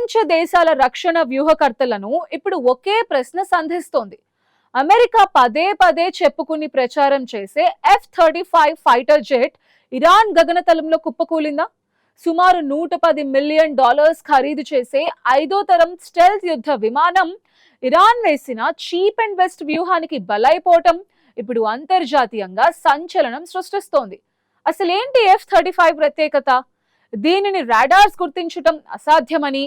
ప్రపంచ దేశాల రక్షణ వ్యూహకర్తలను ఇప్పుడు ఒకే ప్రశ్న సంధిస్తోంది. అమెరికా పదే పదే చెప్పుకుని ప్రచారం చేసే F-35 ఫైటర్ జెట్ ఇరాన్ గగనతలంలో కుప్పకూలిందా? సుమారు $110 మిలియన్ ఖరీదు చేసే 5వ తరం స్టెల్త్ యుద్ధ విమానం ఇరాన్ వేసిన చీప్ అండ్ బెస్ట్ వ్యూహానికి బలైపోవటం ఇప్పుడు అంతర్జాతీయంగా సంచలనం సృష్టిస్తోంది. అసలేంటి F-35 ప్రత్యేకత? దీనిని రాడార్స్ గుర్తించటం అసాధ్యమని,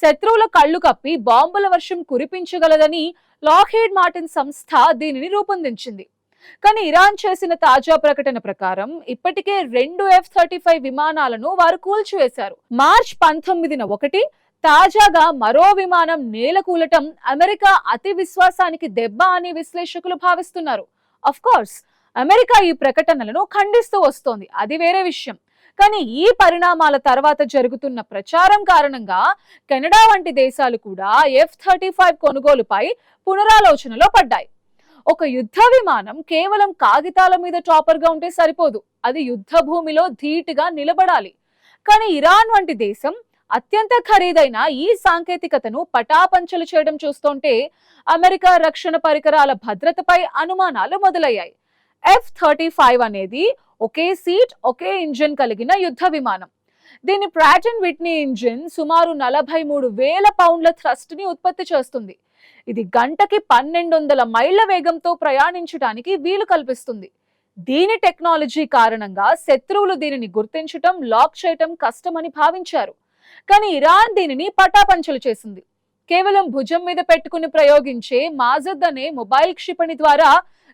శత్రువుల కళ్లు కప్పి బాంబుల వర్షం కురిపించగలదని లాక్హీడ్ మార్టిన్ సంస్థ దీనిని రూపొందించింది. కానీ ఇరాన్ చేసిన తాజా ప్రకటన ప్రకారం ఇప్పటికే 2 F-35 విమానాలను వారు కూల్చివేశారు. మార్చ్ 19న ఒకటి, తాజాగా మరో విమానం నేలకూలటం అమెరికా అతి విశ్వాసానికి దెబ్బ అని విశ్లేషకులు భావిస్తున్నారు. అఫ్ కోర్స్ అమెరికా ఈ ప్రకటనలను ఖండిస్తూ వస్తోంది, అది వేరే విషయం. కానీ ఈ పరిణామాల తర్వాత జరుగుతున్న ప్రచారం కారణంగా కెనడా వంటి దేశాలు కూడా F-35 కొనుగోలుపై పునరాలోచనలో పడ్డాయి. ఒక యుద్ధ విమానం కేవలం కాగితాల మీద టాపర్ గా ఉంటే సరిపోదు, అది యుద్ధ భూమిలో ధీటుగా నిలబడాలి. కానీ ఇరాన్ వంటి దేశం అత్యంత ఖరీదైన ఈ సాంకేతికతను పటాపంచలు చేయడం చూస్తుంటే అమెరికా రక్షణ పరికరాల భద్రతపై అనుమానాలు మొదలయ్యాయి. F-35 అనేది ఒకే సీట్, ఒకే ఇంజిన్ కలిగిన యుద్ధ విమానం. దీని ప్రాట్ అండ్ విట్నీ ఇంజిన్ సుమారు 43,000 పౌండ్ల థ్రస్ట్ ని ఉత్పత్తి చేస్తుంది. ఇది గంటకి 1200 మైళ్ల వేగంతో ప్రయాణించడానికి వీలు కల్పిస్తుంది. దీని టెక్నాలజీ కారణంగా శత్రువులు దీనిని గుర్తించటం, లాక్ చేయటం కష్టమని భావించారు. కానీ ఇరాన్ దీనిని పటాపంచలు చేసింది. కేవలం భుజం మీద పెట్టుకుని ప్రయోగించే మాజద్ అనే మొబైల్ క్షిపణి ద్వారా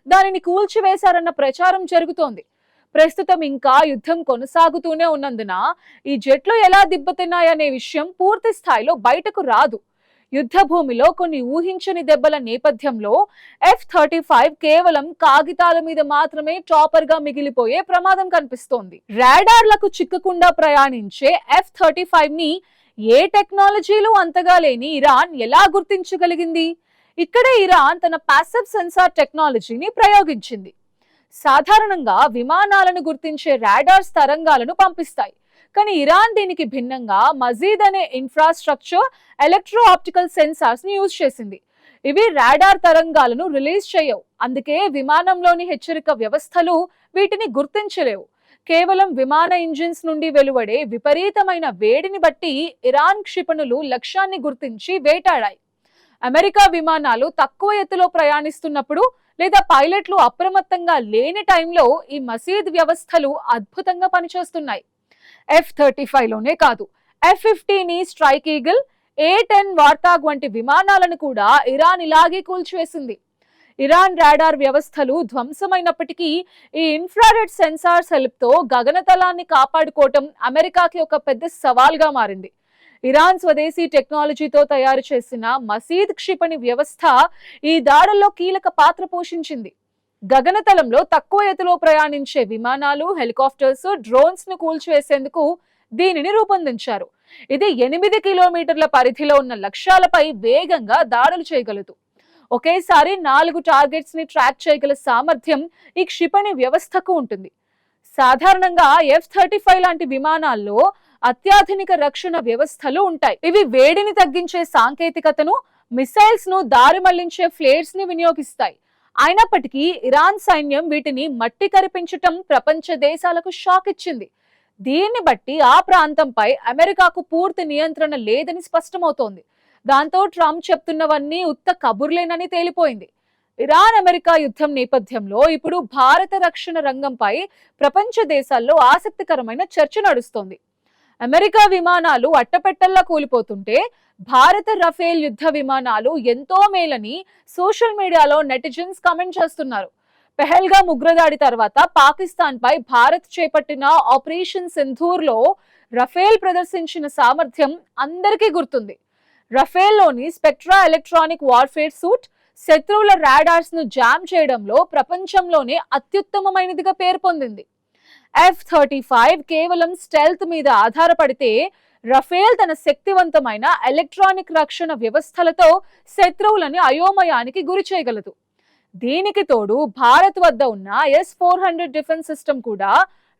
దానిని కూల్చివేశారన్న ప్రచారం జరుగుతోంది. ప్రస్తుతం ఇంకా యుద్ధం కొనసాగుతూనే ఉన్నందున ఈ జెట్లు ఎలా దెబ్బతిన్నాయనే విషయం పూర్తి స్థాయిలో బయటకు రాదు. యుద్ధ భూమిలో కొన్ని ఊహించని దెబ్బల నేపథ్యంలో F-35 కేవలం కాగితాల మీద మాత్రమే టాపర్ గా మిగిలిపోయే ప్రమాదం కనిపిస్తోంది. రాడార్లకు చిక్కకుండా ప్రయాణించే F-35 ని ఏ టెక్నాలజీలు అంతగా లేని ఇరాన్ ఎలా గుర్తించగలిగింది? ఇక్కడే ఇరాన్ తన పాసివ్ సెన్సార్ టెక్నాలజీని ప్రయోగించింది. సాధారణంగా విమానాలను గుర్తించే రాడార్స్ తరంగాలను పంపిస్తాయి. కానీ ఇరాన్ దీనికి భిన్నంగా మజీద్ అనే ఇన్ఫ్రాస్ట్రక్చర్ ఎలక్ట్రో ఆప్టికల్ సెన్సార్స్ ని యూజ్ చేసింది. ఇవి రాడార్ తరంగాలను రిలీజ్ చేయవు, అందుకే విమానంలోని హెచ్చరిక వ్యవస్థలు వీటిని గుర్తించలేవు. కేవలం విమాన ఇంజిన్స్ నుండి వెలువడే విపరీతమైన వేడిని బట్టి ఇరాన్ క్షిపణులు లక్ష్యాన్ని గుర్తించి వేటాడాయి. అమెరికా విమానాలు తక్కువ ఎత్తులో ప్రయాణిస్తున్నప్పుడు లేదా పైలట్లు అప్రమత్తంగా లేని టైంలో ఈ మసీద్ వ్యవస్థలు అద్భుతంగా పనిచేస్తున్నాయి. F-35లోనే కాదు, F-15 స్ట్రైక్ ఈగిల్, A-10 వార్తాగ్ వంటి విమానాలను కూడా ఇరాన్ ఇలాగే కూల్చివేసింది. ఇరాన్ రాడార్ వ్యవస్థలు ధ్వంసమైనప్పటికీ ఈ ఇన్ఫ్రారెడ్ సెన్సార్స్ హెల్ప్ తో గగనతలాన్ని కాపాడుకోవటం అమెరికాకి ఒక పెద్ద సవాల్గా మారింది. ఇరాన్ స్వదేశీ టెక్నాలజీతో తయారు చేసిన మసీద్ క్షిపణి వ్యవస్థ ఈ దాడుల్లో కీలక పాత్ర పోషించింది. గగనతలంలో తక్కువ ఎత్తులో ప్రయాణించే విమానాలు, హెలికాప్టర్స్, డ్రోన్స్ ను కూల్చివేసేందుకు దీనిని రూపొందించారు. ఇది 8 కిలోమీటర్ల పరిధిలో ఉన్న లక్ష్యాలపై వేగంగా దాడులు చేయగలదు. ఒకేసారి 4 టార్గెట్స్ ని ట్రాక్ చేయగల సామర్థ్యం ఈ క్షిపణి వ్యవస్థకు ఉంటుంది. సాధారణంగా F-35 లాంటి విమానాల్లో అత్యాధునిక రక్షణ వ్యవస్థలు ఉంటాయి. ఇవి వేడిని తగ్గించే సాంకేతికతను, మిసైల్స్ ను దారి మళ్లించే ఫ్లేర్స్ ని వినియోగిస్తాయి. అయినప్పటికీ ఇరాన్ సైన్యం వీటిని మట్టి కరిపించటం ప్రపంచ దేశాలకు షాక్ ఇచ్చింది. దీన్ని బట్టి ఆ ప్రాంతంపై అమెరికాకు పూర్తి నియంత్రణ లేదని స్పష్టమవుతోంది. దాంతో ట్రంప్ చెప్తున్నవన్నీ ఉత్త కబుర్లేనని తేలిపోయింది. ఇరాన్ అమెరికా యుద్ధం నేపథ్యంలో ఇప్పుడు భారత రక్షణ రంగంపై ప్రపంచ దేశాల్లో ఆసక్తికరమైన చర్చ నడుస్తోంది. అమెరికా విమానాలు అట్టపెట్టల్లా కూలిపోతుంటే భారత రఫేల్ యుద్ధ విమానాలు ఎంతో మేలని సోషల్ మీడియాలో నెటిజన్స్ కామెంట్ చేస్తున్నారు. పెహల్గాం ఉగ్రదాడి తర్వాత పాకిస్తాన్ పై భారత్ చేపట్టిన ఆపరేషన్ సింధూర్ లో రఫేల్ ప్రదర్శించిన సామర్థ్యం అందరికీ గుర్తుంది. రఫేల్ లోని స్పెక్ట్రా ఎలక్ట్రానిక్ వార్ఫేర్ సూట్ శత్రువుల రాడార్స్ ను జామ్ చేయడంలో ప్రపంచంలోనే అత్యుత్తమమైనదిగా పేరు పొందింది. F-35 కేవలం స్టెల్త్ మీద ఆధారపడితే రఫేల్ తన శక్తివంతమైన ఎలక్ట్రానిక్ రక్షణ వ్యవస్థలతో శత్రువులను అయోమయానికి గురి చేయగలదు. దీనికి తోడు భారత్ వద్ద ఉన్న S-400 డిఫెన్స్ సిస్టమ్ కూడా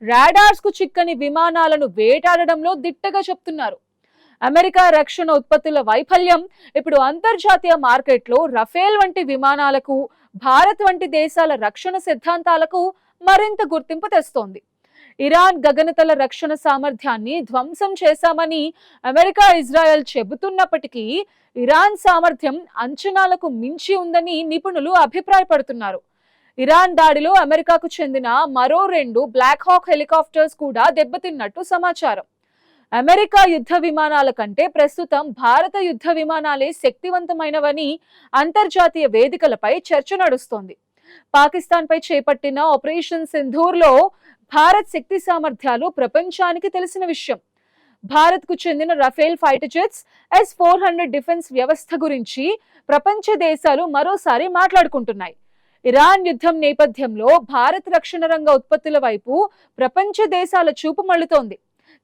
రాడార్స్ కు చిక్కని విమానాలను వేటాడడంలో దిట్టగా చెప్తున్నారు. అమెరికా రక్షణ ఉత్పత్తుల వైఫల్యం ఇప్పుడు అంతర్జాతీయ మార్కెట్లో రఫేల్ వంటి విమానాలకు, భారత్ వంటి దేశాల రక్షణ సిద్ధాంతాలకు మరింత గుర్తింపు తెస్తోంది. ఇరాన్ గగనతల రక్షణ సామర్థ్యాన్ని ధ్వంసం చేశామని అమెరికా, ఇజ్రాయెల్ చెబుతున్నప్పటికీ ఇరాన్ సామర్థ్యం అంచనాలకు మించి ఉందని నిపుణులు అభిప్రాయపడుతున్నారు. ఇరాన్ దాడిలో అమెరికాకు చెందిన మరో 2 బ్లాక్ హాక్ హెలికాప్టర్స్ కూడా దెబ్బతిన్నట్టు సమాచారం. అమెరికా యుద్ధ విమానాల కంటే ప్రస్తుతం భారత యుద్ధ విమానాలే శక్తివంతమైనవని అంతర్జాతీయ వేదికలపై చర్చ నడుస్తోంది. పాకిస్తాన్ పై చేపట్టిన ఆపరేషన్ సింధూర్లో భారత్ శక్తి సామర్థ్యాలు ప్రపంచానికి తెలిసిన విషయం. భారత్ కు చెందిన Rafale fighter jets, S-400 defence వ్యవస్థ గురించి ప్రపంచ దేశాలు మరోసారి మాట్లాడుకుంటున్నాయి. ఇరాన్ యుద్ధం నేపథ్యంలో భారత్ రక్షణ రంగ ఉత్పత్తుల వైపు ప్రపంచ దేశాల చూపు మళ్లుతోంది.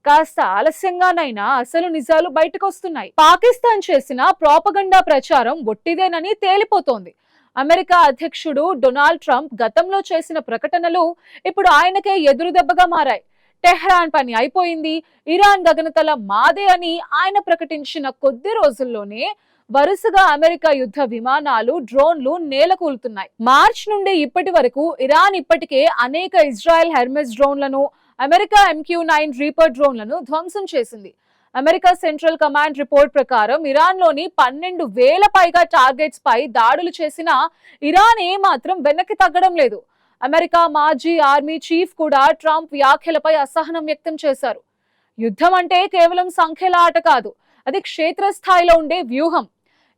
కాస్త ఆలస్యంగానైనా అసలు నిజాలు బయటకొస్తున్నాయి. పాకిస్తాన్ చేసిన ప్రాపగండా ప్రచారం ఒట్టిదేనని తేలిపోతోంది. అమెరికా అధ్యక్షుడు డొనాల్డ్ ట్రంప్ గతంలో చేసిన ప్రకటనలు ఇప్పుడు ఆయనకే ఎదురుదెబ్బగా మారాయి. టెహ్రాన్ పని అయిపోయింది, ఇరాన్ గగనతల మాదే అని ఆయన ప్రకటించిన కొద్ది రోజుల్లోనే వరుసగా అమెరికా యుద్ధ విమానాలు, డ్రోన్లు నేలకూలుతున్నాయి. మార్చ్ నుండి ఇప్పటి వరకు ఇరాన్ ఇప్పటికే అనేక ఇజ్రాయెల్ హెర్మెస్ డ్రోన్లను, అమెరికా MQ-9 రీపర్ డ్రోన్లను ధ్వంసం చేసింది. అమెరికా సెంట్రల్ కమాండ్ రిపోర్ట్ ప్రకారం ఇరాన్లోని 12,000 పైగా టార్గెట్స్ పై దాడులు చేసిన ఇరాన్ ఏమాత్రం వెనక్కి తగ్గడం లేదు. అమెరికా మాజీ ఆర్మీ చీఫ్ కూడా ట్రంప్ వ్యాఖ్యలపై అసహనం వ్యక్తం చేశారు. యుద్ధం అంటే కేవలం సంఖ్యల ఆట కాదు, అది క్షేత్రస్థాయిలో ఉండే వ్యూహం.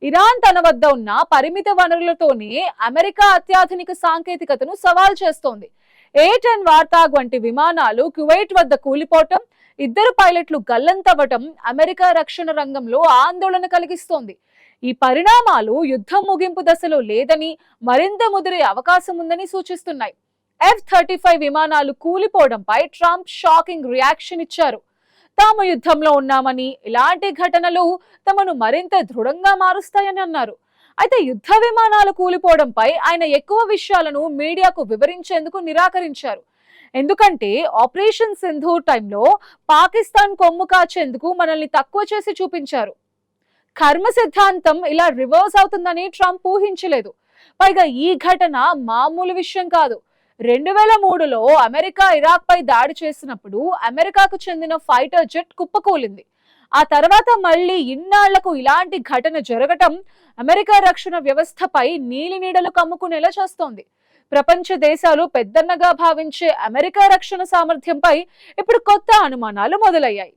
ఇరాన్ తన వద్ద ఉన్న పరిమిత వనరులతోనే అమెరికా అత్యాధునిక సాంకేతికతను సవాల్ చేస్తోంది. A-10 వార్తాగ్ వంటి విమానాలు కువైట్ వద్ద కూలిపోవటం, 2 పైలట్లు గల్లంతవ్వటం అమెరికా రక్షణ రంగంలో ఆందోళన కలిగిస్తోంది. ఈ పరిణామాలు యుద్ధం ముగింపు దశలో లేదని, మరింత ముదిరే అవకాశం ఉందని సూచిస్తున్నాయి. F-35 విమానాలు కూలిపోవడంపై ట్రంప్ షాకింగ్ రియాక్షన్ ఇచ్చారు. తాము యుద్ధంలో ఉన్నామని, ఇలాంటి ఘటనలు తమను మరింత దృఢంగా మారుస్తాయని అన్నారు. అయితే యుద్ధ విమానాలు కూలిపోవడంపై ఆయన ఎక్కువ విషయాలను మీడియాకు వివరించేందుకు నిరాకరించారు. ఎందుకంటే ఆపరేషన్ సింధూర్ టైంలో పాకిస్తాన్ కొమ్ము కాచేందుకు మనల్ని తక్కువ చేసి చూపించారు. కర్మ సిద్ధాంతం ఇలా రివర్స్ అవుతుందని ట్రంప్ ఊహించలేదు. పైగా ఈ ఘటన మామూలు విషయం కాదు. 2003లో అమెరికా ఇరాక్ పై దాడి చేసినప్పుడు అమెరికాకు చెందిన ఫైటర్ జెట్ కుప్పకూలింది. ఆ తర్వాత మళ్ళీ ఇన్నాళ్లకు ఇలాంటి ఘటన జరగటం అమెరికా రక్షణ వ్యవస్థపై నీలినీడలు కమ్ముకునేలా చేస్తోంది. ప్రపంచ దేశాలు పెద్దన్నగా భావించే అమెరికా రక్షణ సామర్థ్యంపై ఇప్పుడు కొత్త అనుమానాలు మొదలయ్యాయి.